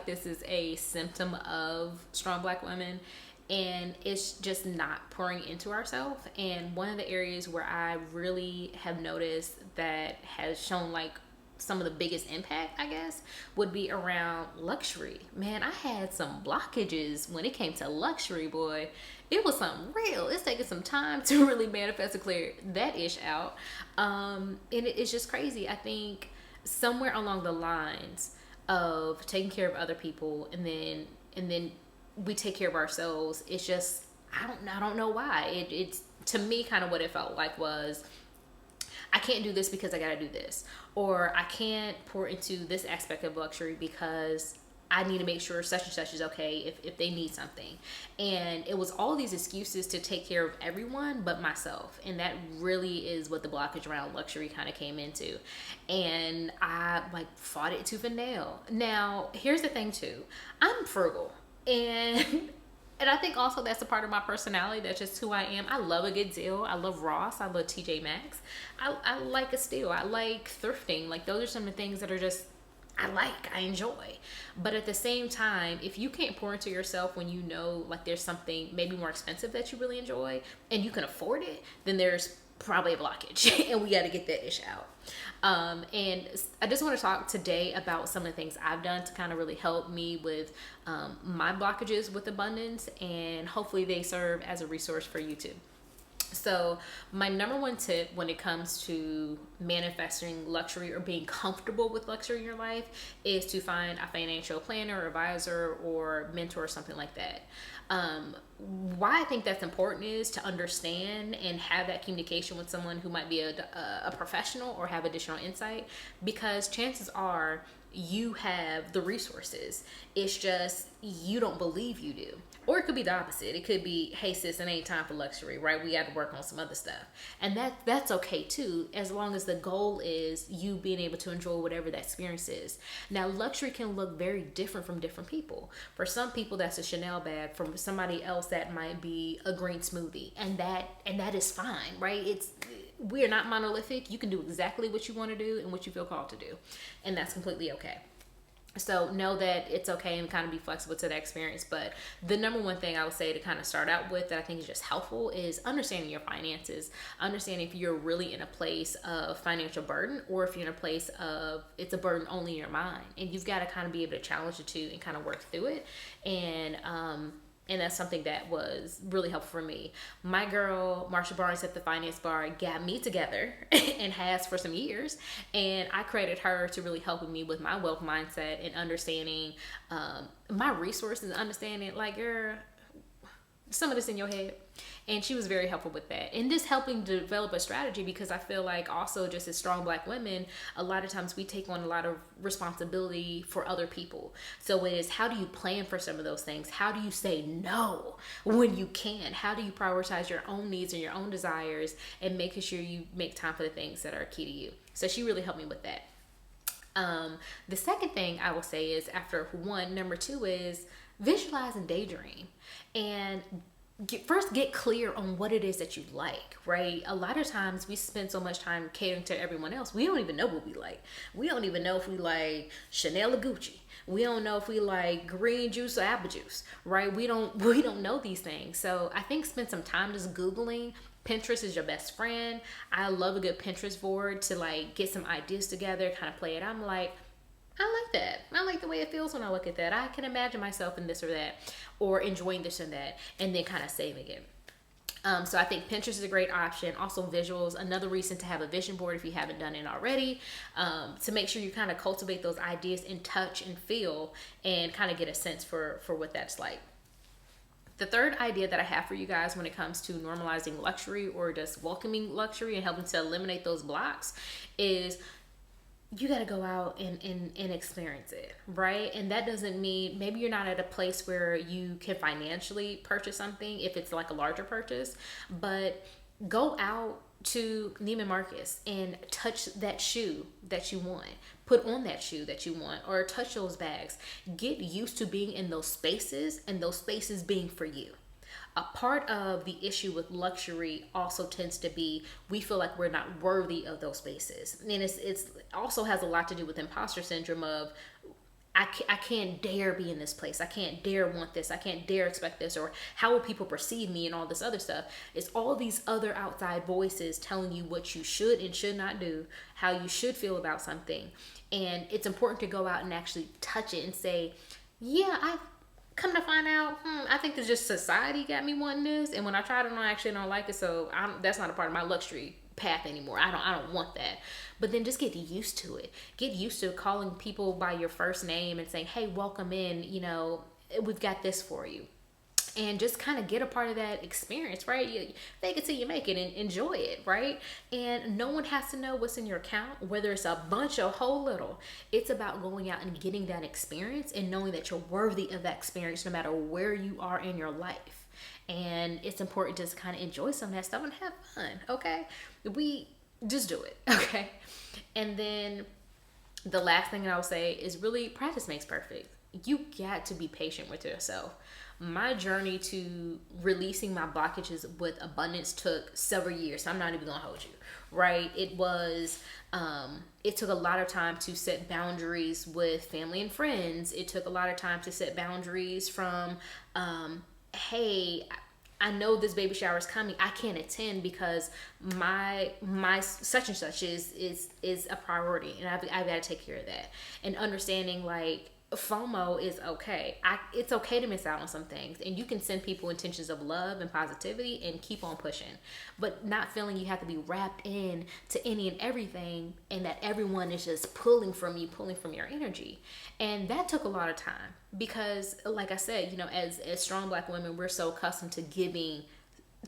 like this is a symptom of strong Black women, and it's just not pouring into ourselves. And one of the areas where I really have noticed that has shown like some of the biggest impact, I guess, would be around luxury. Man, I had some blockages when it came to luxury, boy. It was something real. It's taking some time to really manifest and clear that ish out. And it's just crazy. I think somewhere along the lines of taking care of other people, and then we take care of ourselves. It's just I don't know why. It's to me kind of what it felt like was, I can't do this because I gotta do this. Or I can't pour into this aspect of luxury because I need to make sure such and such is okay if they need something. And it was all these excuses to take care of everyone but myself. And that really is what the blockage around luxury kind of came into. And I like fought it tooth and nail. Now, here's the thing too. I'm frugal. And and I think also that's a part of my personality. That's just who I am. I love a good deal. I love Ross. I love TJ Maxx. I like a steal. I like thrifting. Like those are some of the things that are just I enjoy. But at the same time, if you can't pour into yourself when you know like there's something maybe more expensive that you really enjoy and you can afford it, then there's probably a blockage and we got to get that ish out. And I just want to talk today about some of the things I've done to kind of really help me with my blockages with abundance, and hopefully they serve as a resource for you too. So my number one tip when it comes to manifesting luxury or being comfortable with luxury in your life is to find a financial planner, advisor, or mentor, or something like that. Why I think that's important is to understand and have that communication with someone who might be a professional or have additional insight, because chances are you have the resources. It's just you don't believe you do. Or it could be the opposite. It could be, hey sis, it ain't time for luxury, right? We got to work on some other stuff. And that's okay too, as long as the goal is you being able to enjoy whatever that experience is. Now, luxury can look very different from different people. For some people, that's a Chanel bag. For somebody else, that might be a green smoothie. And that is fine, right? We are not monolithic. You can do exactly what you want to do and what you feel called to do. And that's completely okay. So know that it's okay and kind of be flexible to that experience. But the number one thing I would say to kind of start out with that I think is just helpful is understanding your finances. Understanding if you're really in a place of financial burden, or if you're in a place of it's a burden only in your mind. And you've got to kind of be able to challenge the two and kind of work through it. And that's something that was really helpful for me. My girl, Marsha Barnes at the Finance Bar, got me together and has for some years. And I credit her to really helping me with my wealth mindset and understanding my resources, understanding like, girl, some of this in your head. And she was very helpful with that. And this helping develop a strategy, because I feel like also just as strong Black women, a lot of times we take on a lot of responsibility for other people. So it is, how do you plan for some of those things? How do you say no when you can? How do you prioritize your own needs and your own desires and making sure you make time for the things that are key to you? So she really helped me with that. The second thing I will say is, after one, number two is visualize and daydream. And first get clear on what it is that you like, right? A lot of times we spend so much time catering to everyone else, we don't even know what we like. We don't even know if we like Chanel or Gucci. We don't know if we like green juice or apple juice, right? We don't know these things. So I think spend some time just Googling. Pinterest is your best friend. I love a good Pinterest board to like get some ideas together, kind of play it. I'm like, I like that. I like the way it feels when I look at that. I can imagine myself in this or that, or enjoying this and that, and then kind of saving it. So I think Pinterest is a great option. Also visuals, another reason to have a vision board if you haven't done it already, to make sure you kind of cultivate those ideas and touch and feel and kind of get a sense for what that's like. The third idea that I have for you guys when it comes to normalizing luxury or just welcoming luxury and helping to eliminate those blocks is you got to go out and experience it, right? And that doesn't mean, maybe you're not at a place where you can financially purchase something if it's like a larger purchase, but go out to Neiman Marcus and touch that shoe that you want. Put on that shoe that you want, or touch those bags. Get used to being in those spaces and those spaces being for you. A part of the issue with luxury also tends to be we feel like we're not worthy of those spaces. And it's also has a lot to do with imposter syndrome of, I can't dare be in this place. I can't dare want this. I can't dare expect this. Or how will people perceive me and all this other stuff? It's all these other outside voices telling you what you should and should not do, how you should feel about something. And it's important to go out and actually touch it and say, yeah, I come to find out, I think it's just society got me wanting this. And when I tried it on, I actually don't like it. So that's not a part of my luxury path anymore. I don't want that. But then just get used to it. Get used to calling people by your first name and saying, hey, welcome in, we've got this for you. And just kind of get a part of that experience, right? You fake it till you make it and enjoy it, right? And no one has to know what's in your account, whether it's a bunch or whole little. It's about going out and getting that experience and knowing that you're worthy of that experience no matter where you are in your life. And it's important to just kind of enjoy some of that stuff and have fun, okay? We just do it, okay? And then the last thing that I would say is really practice makes perfect. You got to be patient with yourself. My journey to releasing my blockages with abundance took several years. So I'm not even gonna hold you, right? It took a lot of time to set boundaries with family and friends. It took a lot of time to set boundaries from, hey, I know this baby shower is coming. I can't attend because my such and such is a priority, and I've got to take care of that. And understanding like FOMO is okay. It's okay to miss out on some things, and you can send people intentions of love and positivity and keep on pushing, but not feeling you have to be wrapped in to any and everything, and that everyone is just pulling from your energy. And that took a lot of time because, like I said, as strong Black women, we're so accustomed to giving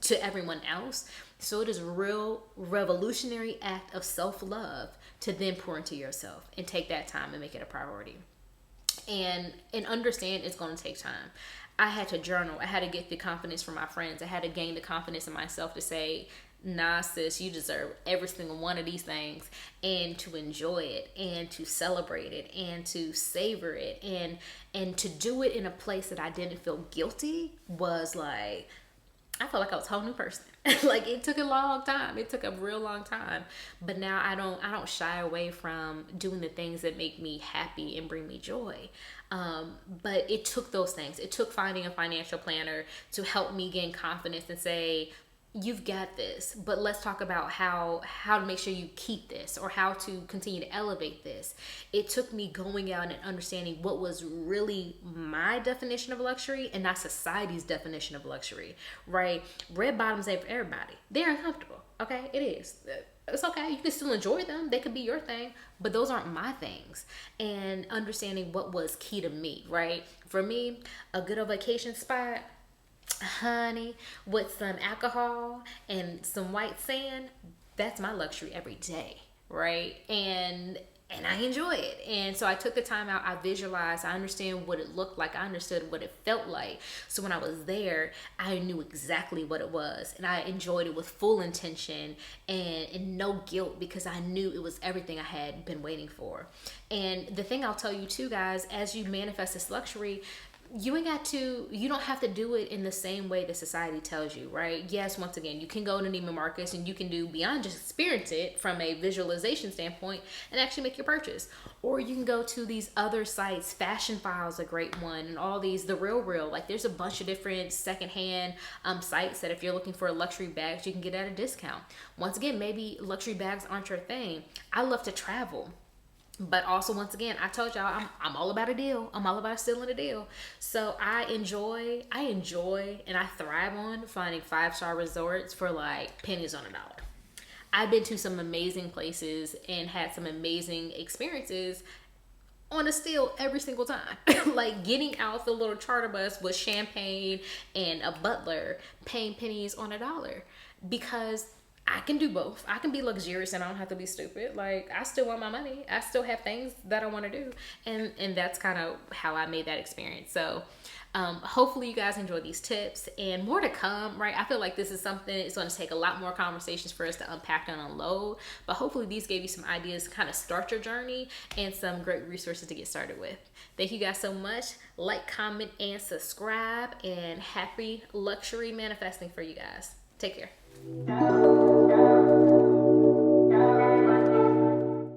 to everyone else. So it is a real revolutionary act of self-love to then pour into yourself and take that time and make it a priority. And understand it's going to take time. I had to journal. I had to get the confidence from my friends. I had to gain the confidence in myself to say, nah, sis, you deserve every single one of these things, and to enjoy it and to celebrate it and to savor it and to do it in a place that I didn't feel guilty was like, I felt like I was a whole new person. Like it took a long time. It took a real long time. But now I don't shy away from doing the things that make me happy and bring me joy. But it took those things. It took finding a financial planner to help me gain confidence and say, you've got this, but let's talk about how to make sure you keep this or how to continue to elevate this. It took me going out and understanding what was really my definition of luxury and not society's definition of luxury, right? Red bottoms ain't for everybody. They're uncomfortable, okay? It is. It's okay. You can still enjoy them. They could be your thing, but those aren't my things. And understanding what was key to me, right? For me, a good vacation spot, honey, with some alcohol and some white sand, that's my luxury every day, right? And I enjoy it. And so I took the time out, I visualized, I understand what it looked like, I understood what it felt like. So when I was there, I knew exactly what it was, and I enjoyed it with full intention and no guilt, because I knew it was everything I had been waiting for. And the thing I'll tell you too, guys, as you manifest this luxury, you don't have to do it in the same way that society tells you, right? Yes, once again, you can go to Neiman Marcus and you can do beyond just experience it from a visualization standpoint and actually make your purchase. Or you can go to these other sites, Fashion Files, a great one, and all these, The Real, like there's a bunch of different secondhand sites that if you're looking for luxury bags, you can get at a discount. Once again, maybe luxury bags aren't your thing. I love to travel. But also, once again, I told y'all, I'm all about a deal. I'm all about stealing a deal. So I enjoy, and I thrive on finding 5-star resorts for like pennies on a dollar. I've been to some amazing places and had some amazing experiences on a steal every single time. Like getting out the little charter bus with champagne and a butler, paying pennies on a dollar, because I can do both. I can be luxurious and I don't have to be stupid. Like I still want my money. I still have things that I want to do. And that's kind of how I made that experience. So hopefully you guys enjoy these tips and more to come, right? I feel like this is something, it's going to take a lot more conversations for us to unpack and unload. But hopefully these gave you some ideas to kind of start your journey and some great resources to get started with. Thank you guys so much. Like, comment, and subscribe. And happy luxury manifesting for you guys. Take care.